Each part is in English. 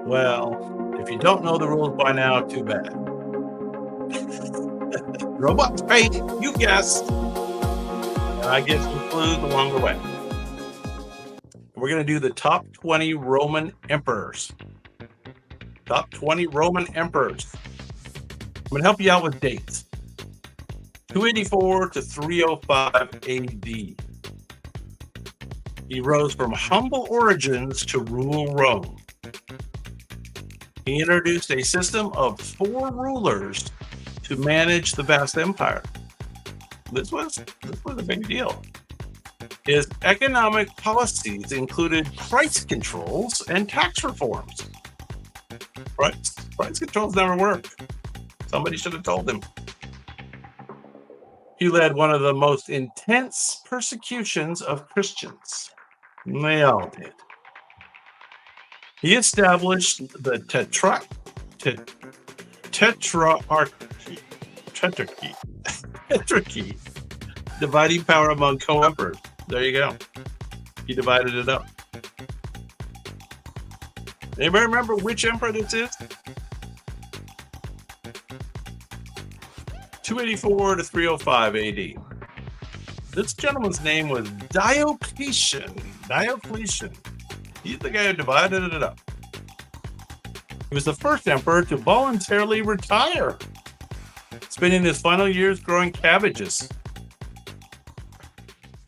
Well, if you don't know the rules by now, too bad. Robots paint, you guessed. And I get some clues along the way. We're going to do the top 20 Roman emperors. Top 20 Roman emperors. I'm going to help you out with dates. 284 to 305 AD. He rose from humble origins to rule Rome. He introduced a system of 4 rulers to manage the vast empire. This was a big deal. His economic policies included price controls and tax reforms. Price controls never work. Somebody should have told him. He led one of the most intense persecutions of Christians. They all did. He established the tetrarchy, dividing power among co-emperors. There you go. He divided it up. Anybody remember which emperor this is? 284 to 305 AD. This gentleman's name was Diocletian. He's the guy who divided it up. He was the first emperor to voluntarily retire, spending his final years growing cabbages.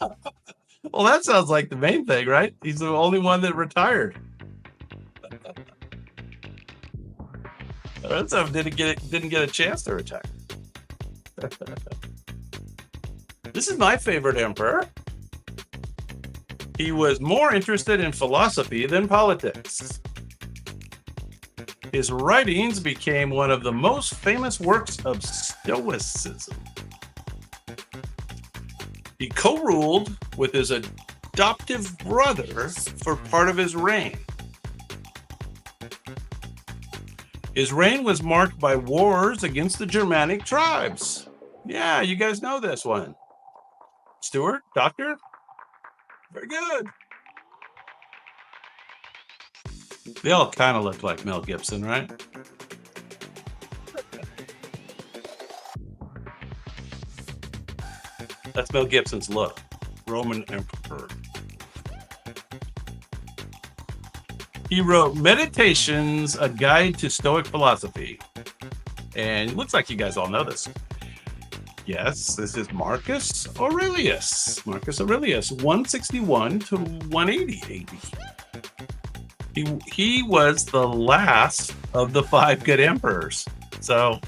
Well, that sounds like the main thing, right? He's the only one that retired. The rest of them didn't get a chance to retire. This is my favorite emperor. He was more interested in philosophy than politics. His writings became one of the most famous works of Stoicism. He co-ruled with his adoptive brother for part of his reign. His reign was marked by wars against the Germanic tribes. Yeah, you guys know this one. Stuart, doctor? Very good. They all kind of look like Mel Gibson, right? That's Mel Gibson's look. Roman emperor. He wrote Meditations, a Guide to Stoic Philosophy. And it looks like you guys all know this. Yes, this is Marcus Aurelius. 161 to 180 AD. He was the last of the 5 good emperors. So,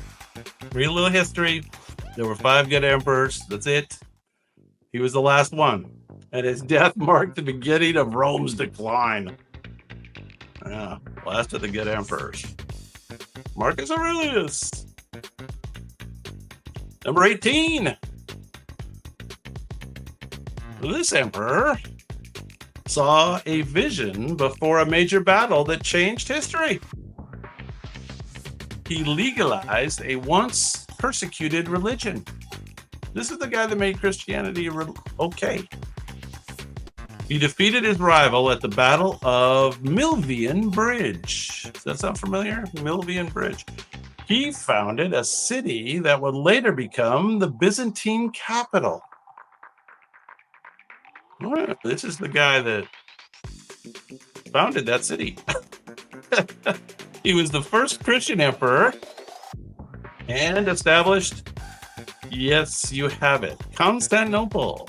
read a little history. There were 5 good emperors. That's it. He was the last one. And his death marked the beginning of Rome's decline. Yeah, last of the good emperors. Marcus Aurelius. Number 18. This emperor saw a vision before a major battle that changed history. He legalized a once persecuted religion. This is the guy that made Christianity okay. He defeated his rival at the Battle of Milvian Bridge. Does that sound familiar? Milvian Bridge. He founded a city that would later become the Byzantine capital. This is the guy that founded that city. He was the first Christian emperor and established, yes, you have it, Constantinople.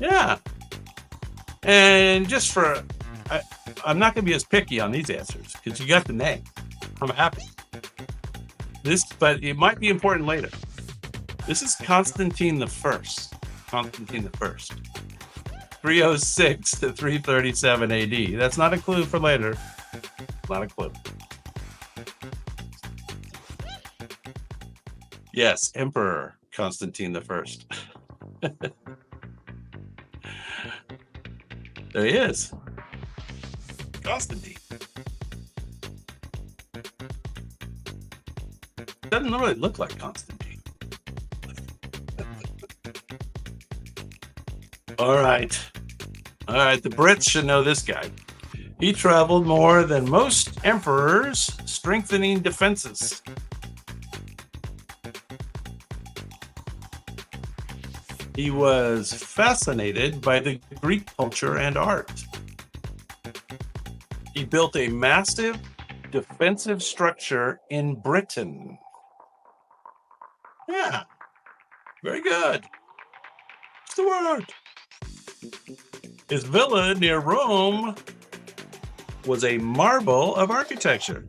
Yeah. And just for, I'm not going to be as picky on these answers because you got the name. I'm happy. But it might be important later. This is Constantine the First. 306 to 337 AD. That's not a clue for later. Not a clue. Yes, Emperor Constantine the First. There he is. Constantine. Doesn't really look like Constantine. All right. The Brits should know this guy. He traveled more than most emperors, strengthening defenses. He was fascinated by the Greek culture and art. He built a massive defensive structure in Britain. Yeah, very good. Stuart. His villa near Rome was a marvel of architecture.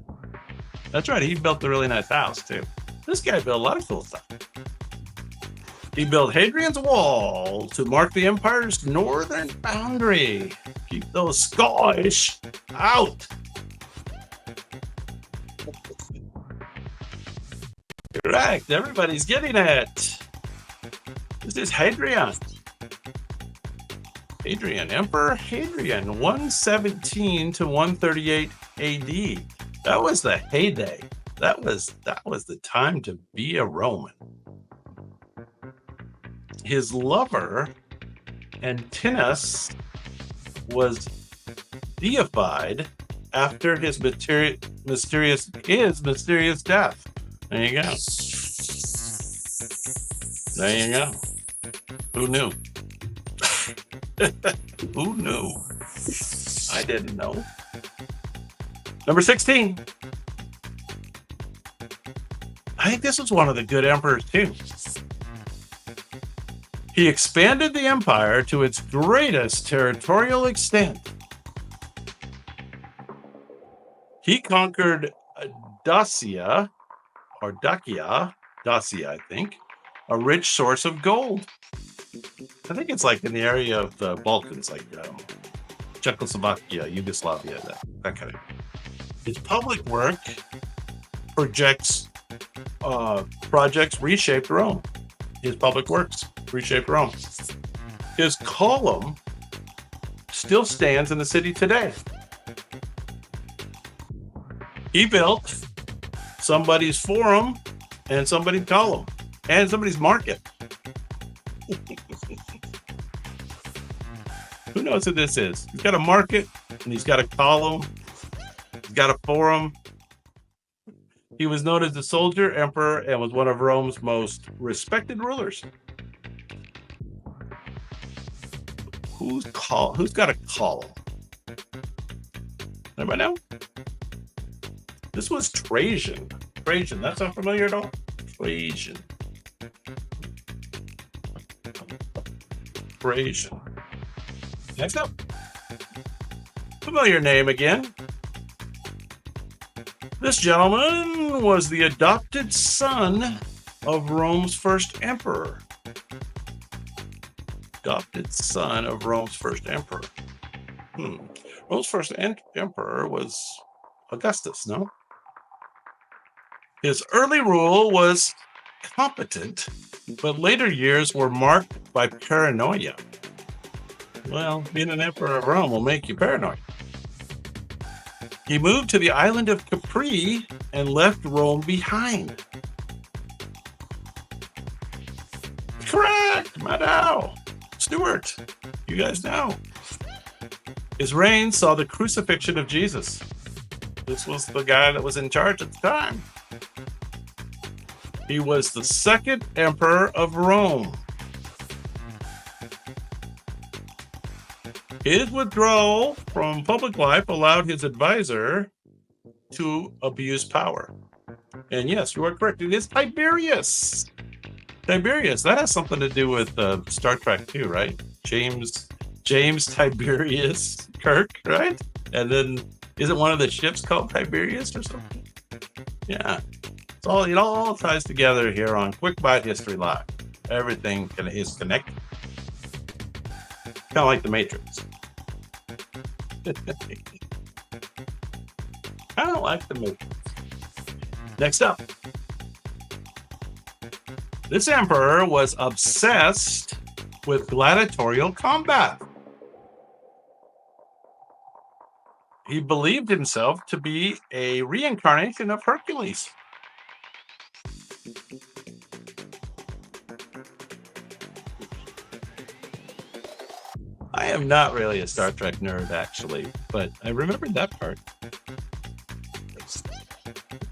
That's right, he built a really nice house too. This guy built a lot of cool stuff. He built Hadrian's Wall to mark the empire's northern boundary. Keep those Scottish out. Correct, everybody's getting it. This is Hadrian. Hadrian, Emperor Hadrian, 117 to 138 AD. That was the heyday. That was the time to be a Roman. His lover, Antinous, was deified after his mysterious death. There you go. There you go. Who knew? Who knew? I didn't know. Number 16. I think this was one of the good emperors too. He expanded the empire to its greatest territorial extent. He conquered Dacia, I think, a rich source of gold. I think it's like in the area of the Balkans, like Czechoslovakia, Yugoslavia, that kind of. His public work projects reshaped Rome. His public works reshaped Rome. His column still stands in the city today. He built somebody's forum and somebody's column and somebody's market. Who knows who this is? He's got a market and he's got a column. He's got a forum. He was known as the soldier emperor and was one of Rome's most respected rulers. Who's got a column? Anybody know? This was Trajan. Trajan, that sound familiar at all? Trajan. Next up. Familiar name again. This gentleman was the adopted son of Rome's first emperor. Adopted son of Rome's first emperor. Rome's first emperor was Augustus, no? His early rule was competent, but later years were marked by paranoia. Well, being an emperor of Rome will make you paranoid. He moved to the island of Capri and left Rome behind. Correct, Maddow. Stuart, you guys know. His reign saw the crucifixion of Jesus. This was the guy that was in charge at the time. He was the second emperor of Rome. His withdrawal from public life allowed his advisor to abuse power. And yes, you are correct. It is Tiberius. Tiberius. That has something to do with Star Trek too, right? James Tiberius Kirk, right? And then isn't one of the ships called Tiberius or something? Yeah. It all ties together here on Quick Bite History Live. Everything is connected. Kind of like the Matrix. I don't like the Matrix. Next up. This emperor was obsessed with gladiatorial combat. He believed himself to be a reincarnation of Hercules. I am not really a Star Trek nerd, actually, but I remembered that part.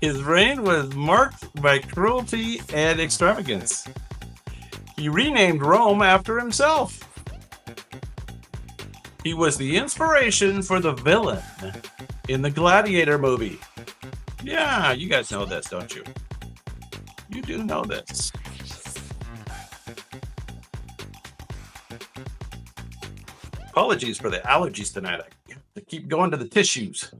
His reign was marked by cruelty and extravagance. He renamed Rome after himself. He was the inspiration for the villain in the Gladiator movie. Yeah, you guys know this, don't you? You do know this. Apologies for the allergies tonight. I keep going to the tissues.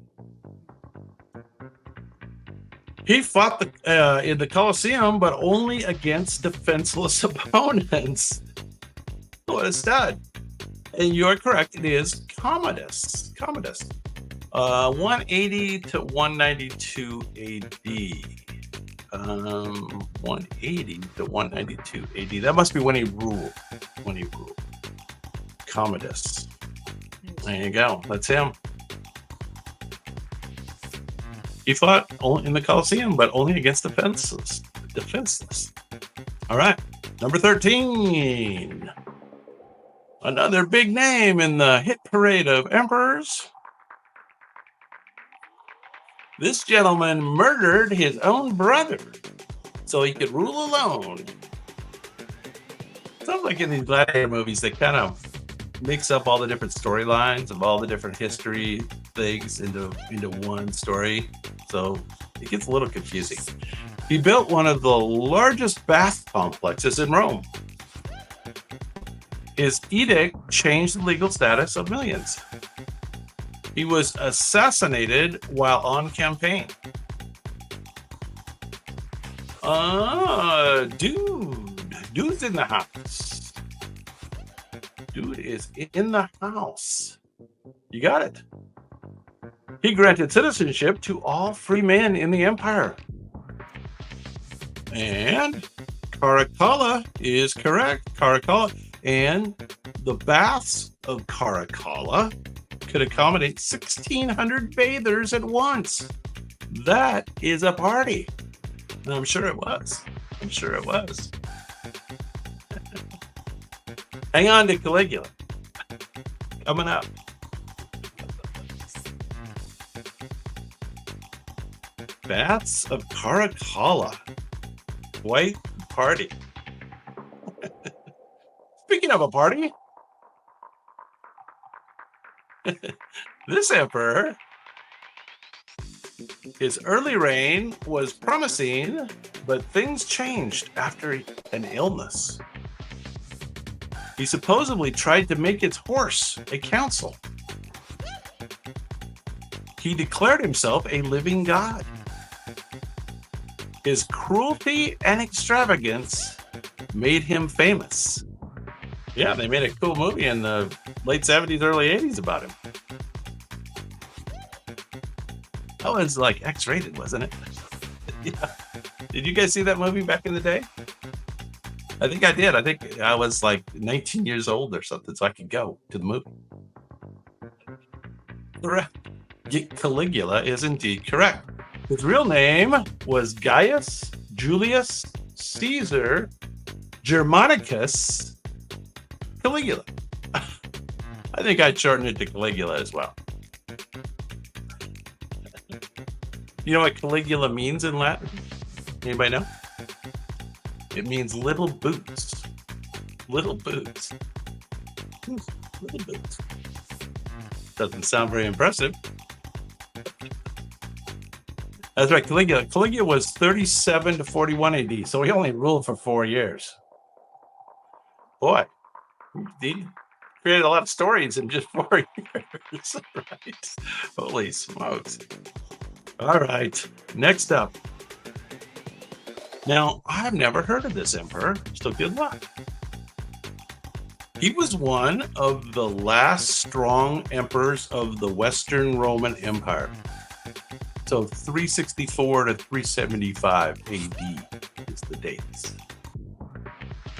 He fought in the Colosseum, but only against defenseless opponents. What a stud. And you're correct, it is Commodus. 180 to 192 AD. 180 to 192 AD. That must be when he ruled. Commodus. There you go. That's him. He fought in the Colosseum, but only against defenseless. All right. Number 13. Another big name in the hit parade of emperors. This gentleman murdered his own brother so he could rule alone. Sounds like in these gladiator movies, they kind of mix up all the different storylines of all the different history things into one story. So it gets a little confusing. He built one of the largest bath complexes in Rome. His edict changed the legal status of millions. He was assassinated while on campaign. Dude's in the house. Dude is in the house. You got it. He granted citizenship to all free men in the empire. And Caracalla is correct. Caracalla. And the baths of Caracalla could accommodate 1,600 bathers at once. That is a party. And I'm sure it was. Hang on to Caligula. Coming up. Baths of Caracalla. Quite party. Speaking of a party, this emperor, his early reign was promising, but things changed after an illness. He supposedly tried to make his horse a council. He declared himself a living god. His cruelty and extravagance made him famous. Yeah, they made a cool movie in the late 70s, early 80s about him. That was like X-rated, wasn't it? Yeah. Did you guys see that movie back in the day? I think I did. I think I was like 19 years old or something, so I could go to the movie. Correct. Caligula is indeed correct. His real name was Gaius Julius Caesar Germanicus Caligula. I think I'd shorten it to Caligula as well. You know what Caligula means in Latin? Anybody know? It means little boots. Little boots. Little boots. Doesn't sound very impressive. That's right, Caligula. Caligula was 37 to 41 AD, so he only ruled for 4 years. Boy, he created a lot of stories in just 4 years. Right? Holy smokes. All right, next up. Now, I've never heard of this emperor, so good luck. He was one of the last strong emperors of the Western Roman Empire. So 364 to 375 AD is the dates.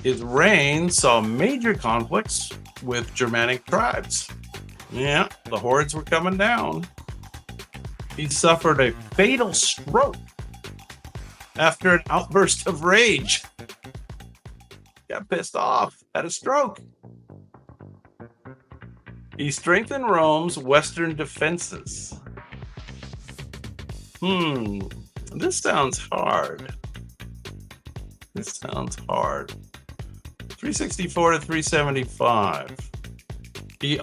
His reign saw major conflicts with Germanic tribes. Yeah, the hordes were coming down. He suffered a fatal stroke after an outburst of rage. Got pissed off, had a stroke. He strengthened Rome's western defenses. This sounds hard. 364 to 375. He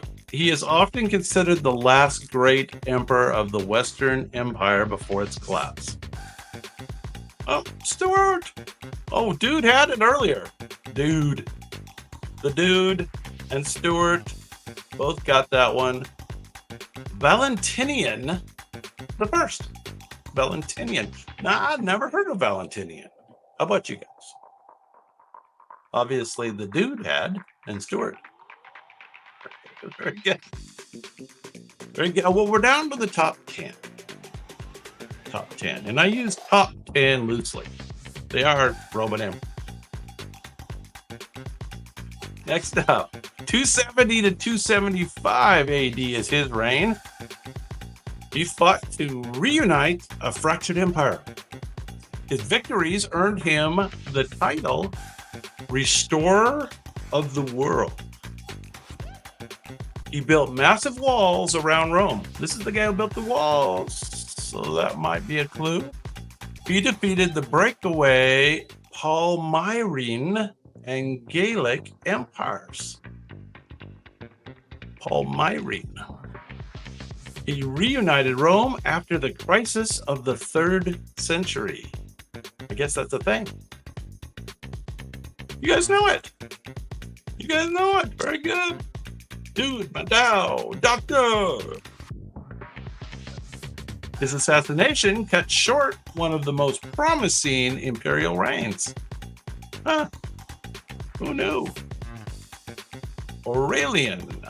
is often considered the last great emperor of the Western Empire before its collapse. Oh, Stuart! Oh, dude had it earlier. The dude and Stuart both got that one. Valentinian the First. Valentinian. Nah, I've never heard of Valentinian. How about you guys? Obviously, the dude had, and Stuart. Very good. Very good. Well, we're down to the top 10. Top 10. And I use top 10 loosely. They are Roman emperors. Next up, 270 to 275 AD is his reign. He fought to reunite a fractured empire. His victories earned him the title Restorer of the World. He built massive walls around Rome. This is the guy who built the walls, so that might be a clue. He defeated the breakaway Palmyrene and Gallic empires. Palmyrene. He reunited Rome after the crisis of the 3rd century. I guess that's a thing. You guys know it. Very good. Dude, Madao, doctor. His assassination cut short one of the most promising imperial reigns. Who knew? Aurelian.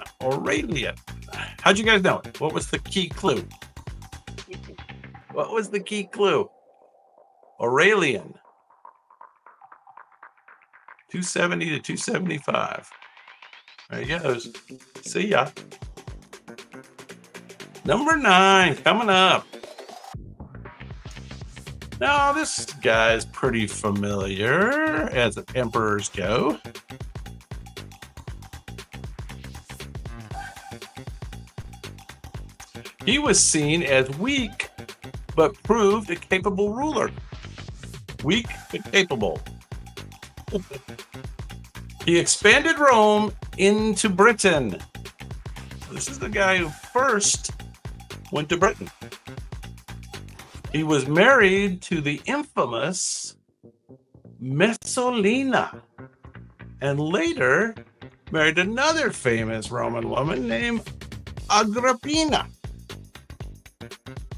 How'd you guys know it? What was the key clue? Aurelian. 270 to 275. There he goes. See ya. Number 9 coming up. Now, this guy's pretty familiar as emperors go. He was seen as weak, but proved a capable ruler. Weak, but capable. He expanded Rome into Britain. This is the guy who first went to Britain. He was married to the infamous Messalina, and later married another famous Roman woman named Agrippina.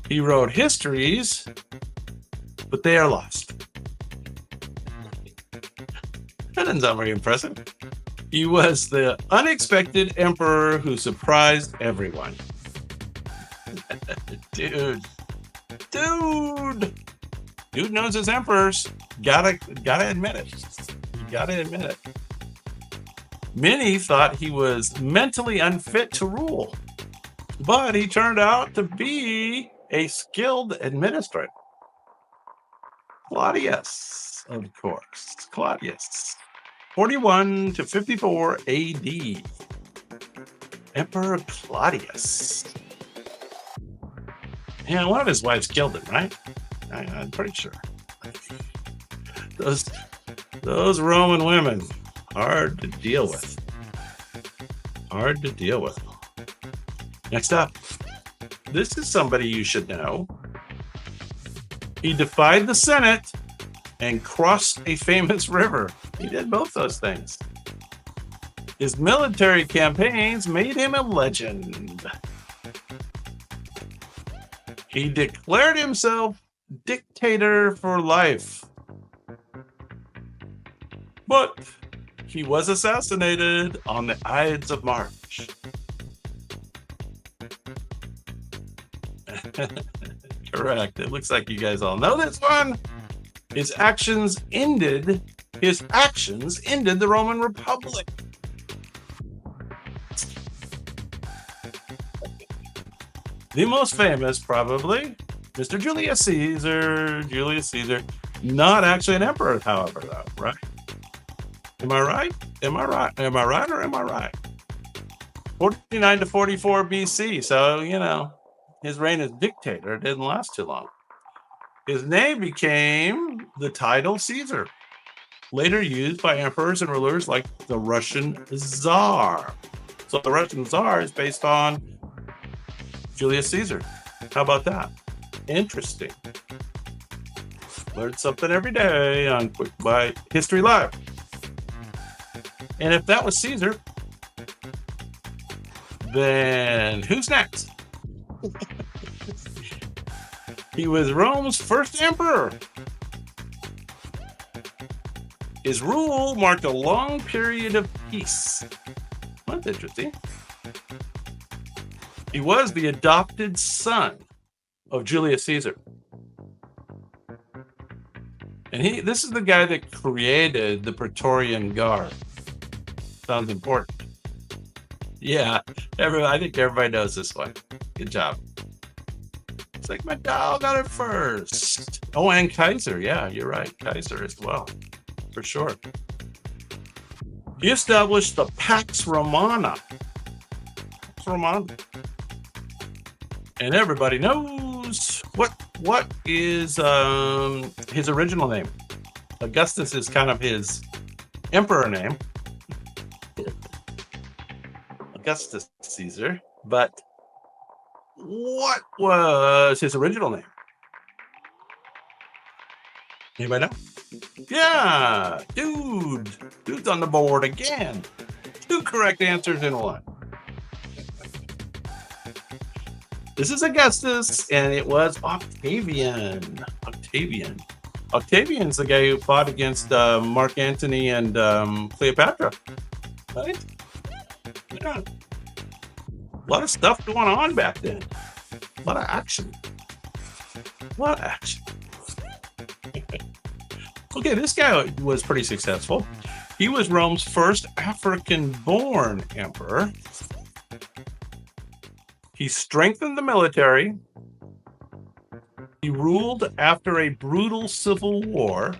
He wrote histories, but they are lost. That doesn't sound very impressive. He was the unexpected emperor who surprised everyone. Dude knows his emperors. Gotta admit it. Many thought he was mentally unfit to rule, but he turned out to be a skilled administrator. Claudius, of course. 41 to 54 AD. Emperor Claudius. Yeah, one of his wives killed him, right? I'm pretty sure. Those Roman women, hard to deal with. Next up, this is somebody you should know. He defied the Senate and crossed a famous river. He did both those things. His military campaigns made him a legend. He declared himself dictator for life. But he was assassinated on the Ides of March. Correct. It looks like you guys all know this one. His actions ended the Roman Republic. The most famous, probably, Mr. Julius Caesar. Not actually an emperor, however, though, right? Am I right? 49 to 44 BC. So, his reign as dictator didn't last too long. His name became the title Caesar, later used by emperors and rulers like the Russian Tsar. So the Russian Tsar is based on Julius Caesar. How about that? Interesting. Learn something every day on Quick Bite History Live. And if that was Caesar, then who's next? He was Rome's first emperor. His rule marked a long period of peace. That's interesting. He was the adopted son of Julius Caesar. And this is the guy that created the Praetorian Guard. Sounds important. Yeah, I think everybody knows this one. Good job. It's like my dog got it first. Oh, and Kaiser. Yeah, you're right. Kaiser as well, for sure. He established the Pax Romana. Pax Romana. And everybody knows what is his original name. Augustus is kind of his emperor name. Augustus Caesar. But what was his original name? Anybody know? Yeah, dude's on the board again. 2 correct answers in one. This is Augustus, and it was Octavian. Octavian's the guy who fought against Mark Antony and Cleopatra, right? Yeah. A lot of stuff going on back then. A lot of action. Okay, this guy was pretty successful. He was Rome's first African-born emperor. He strengthened the military. He ruled after a brutal civil war.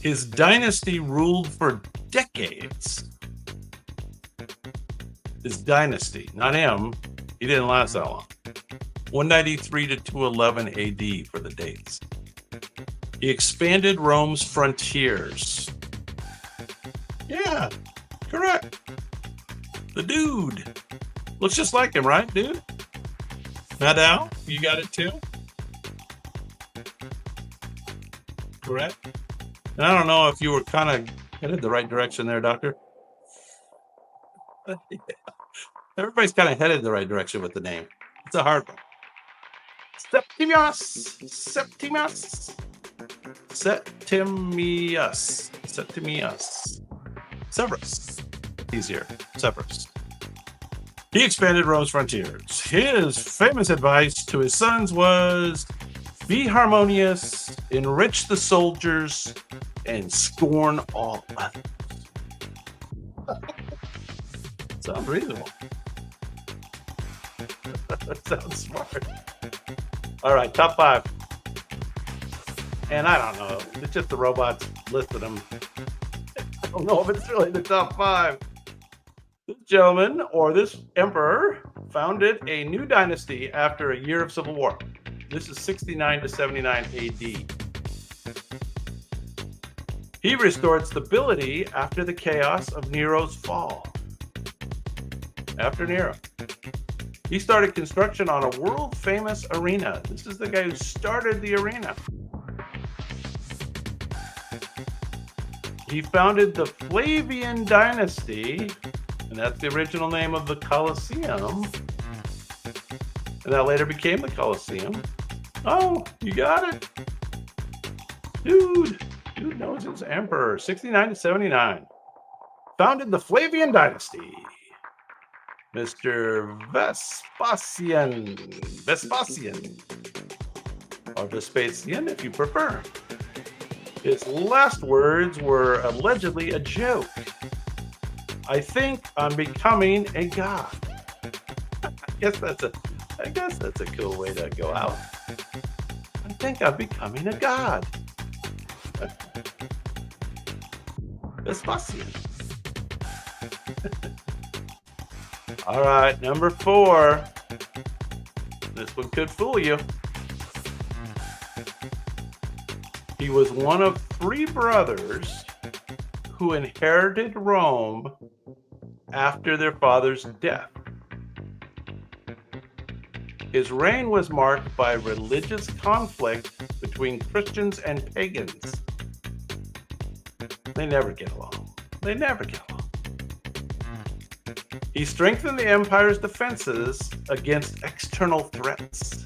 His dynasty ruled for decades. His dynasty, not him. He didn't last that long. 193 to 211 AD for the dates. He expanded Rome's frontiers. Yeah, correct. The dude. Looks just like him, right, dude? Nadal, you got it too? Correct. And I don't know if you were kind of headed the right direction there, Doctor. Yeah. Everybody's kind of headed the right direction with the name. It's a hard one. Septimius. Severus. Easier. Severus. He expanded Rome's frontiers. His famous advice to his sons was, be harmonious, enrich the soldiers, and scorn all others. Sounds reasonable. Sounds smart. All right, top 5. And I don't know. It's just the robots listed them. I don't know if it's really the top 5. This gentleman, or this emperor, founded a new dynasty after a year of civil war. This is 69 to 79 AD. He restored stability after the chaos of Nero's fall. After Nero. He started construction on a world-famous arena. This is the guy who started the arena. He founded the Flavian dynasty, and that's the original name of the Colosseum. And that later became the Colosseum. Oh, you got it. Dude knows his emperor. 69 to 79. Founded the Flavian dynasty. Mr. Vespasian. Or Vespasian, if you prefer. His last words were allegedly a joke. I think I'm becoming a god. I guess that's a cool way to go out. I think I'm becoming a god. Vespasian. All right, number 4. This one could fool you. He was one of 3 brothers who inherited Rome after their father's death. His reign was marked by religious conflict between Christians and pagans. They never get along. They never get along. He strengthened the empire's defenses against external threats.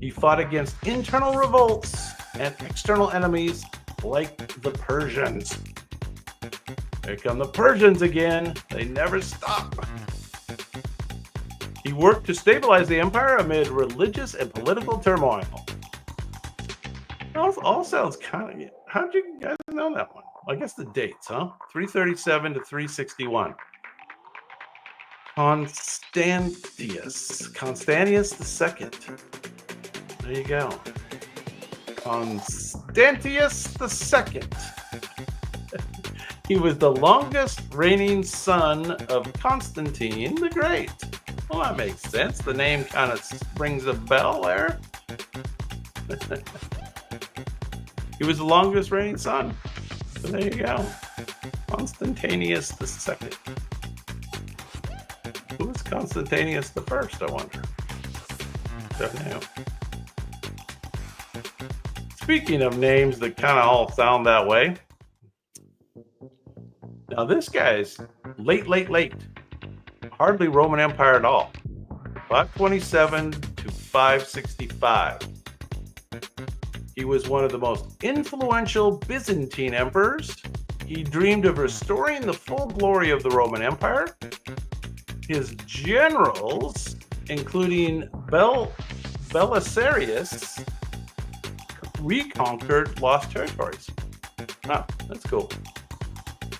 He fought against internal revolts and external enemies like the Persians. Here come the Persians again. They never stop. He worked to stabilize the empire amid religious and political turmoil. All sounds kind of... How did you guys know that one? I guess the dates, huh? 337 to 361. Constantius II. There you go. Constantius II. He was the longest reigning son of Constantine the Great. Well, that makes sense. The name kind of rings a bell there. He was the longest reigning son. So there you go. Constantius II. Who was Constantius the First, I wonder? Don't know. Speaking of names that kind of all sound that way. Now this guy's late. Hardly Roman Empire at all. 527 to 565. He was one of the most influential Byzantine emperors. He dreamed of restoring the full glory of the Roman Empire. His generals, including Belisarius, reconquered lost territories. Oh, that's cool.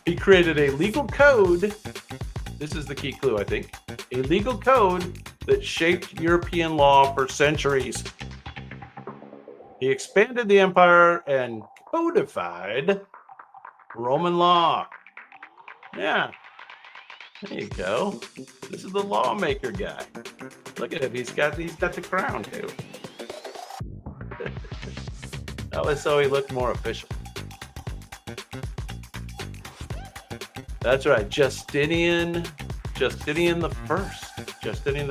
He created a legal code. This is the key clue, I think. A legal code that shaped European law for centuries. He expanded the empire and codified Roman law. Yeah, there you go. This is the lawmaker guy. Look at him. He's got the crown too. That was so he looked more official. That's right, Justinian the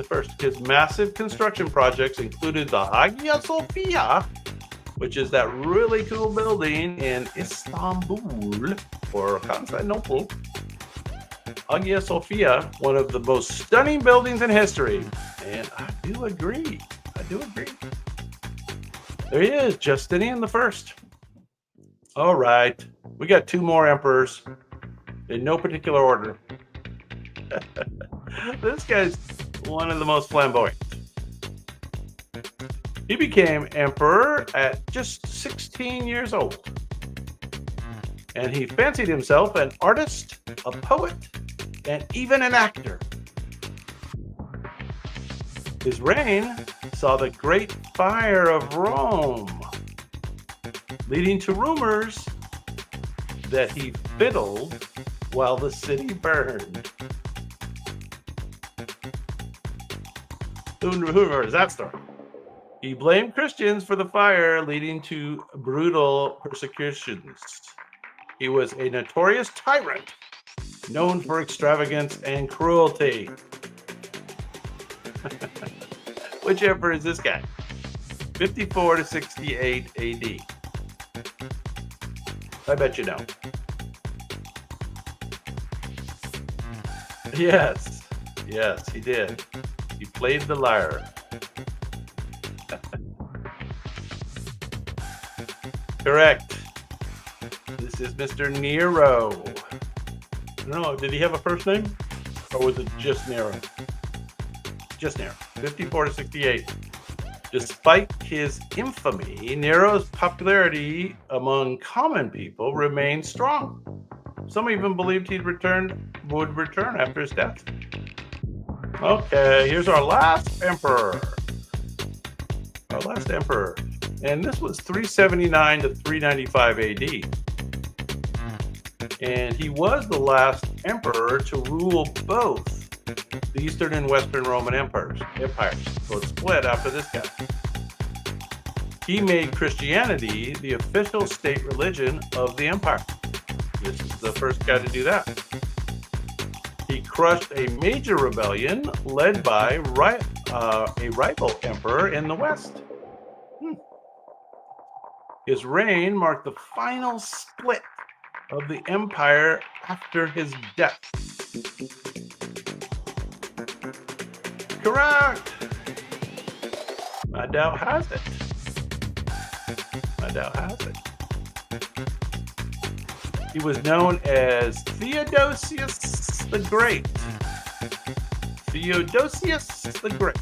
First. His massive construction projects included the Hagia Sophia, which is that really cool building in Istanbul or Constantinople. Hagia Sophia, one of the most stunning buildings in history. And I do agree. There he is, Justinian the First. All right, we got 2 more emperors in no particular order. This guy's one of the most flamboyant. He became emperor at just 16 years old. And he fancied himself an artist, a poet, and even an actor. His reign saw the Great Fire of Rome, leading to rumors that he fiddled while the city burned. Who remembers that story? He blamed Christians for the fire, leading to brutal persecutions. He was a notorious tyrant, known for extravagance and cruelty. Which emperor is this guy? 54 to 68 AD. I bet you know. Yes, he did. He played the lyre. Correct. This is Mr. Nero. I don't know, did he have a first name? Or was it just Nero? Just Nero. 54 to 68. Despite his infamy, Nero's popularity among common people remained strong. Some even believed would return after his death. Okay, here's our last emperor. And this was 379 to 395 AD. And he was the last emperor to rule both the Eastern and Western Roman empires. So it split after this guy. He made Christianity the official state religion of the empire. This is the first guy to do that. He crushed a major rebellion led by a rival emperor in the West. His reign marked the final split of the empire after his death. Correct. My doubt has it. My doubt has it. He was known as Theodosius the Great. Theodosius the Great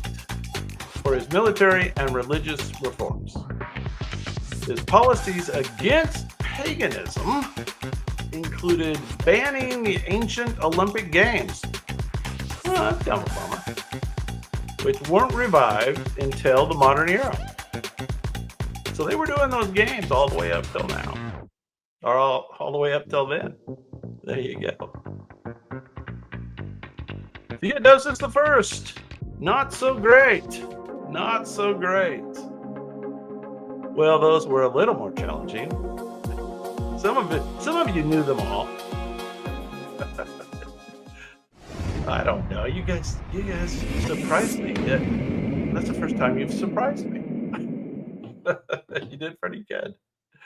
for his military and religious reforms. His policies against paganism included banning the ancient Olympic Games. Oh, that's kind of a bummer. Which weren't revived until the modern era. So they were doing those games all the way up till now. Or all the way up till then. There you go. Theodosius the First. Not so great. Not so great. Well, those were a little more challenging. Some of you knew them all. I don't know. You guys surprised me. That's the first time you've surprised me. You did pretty good.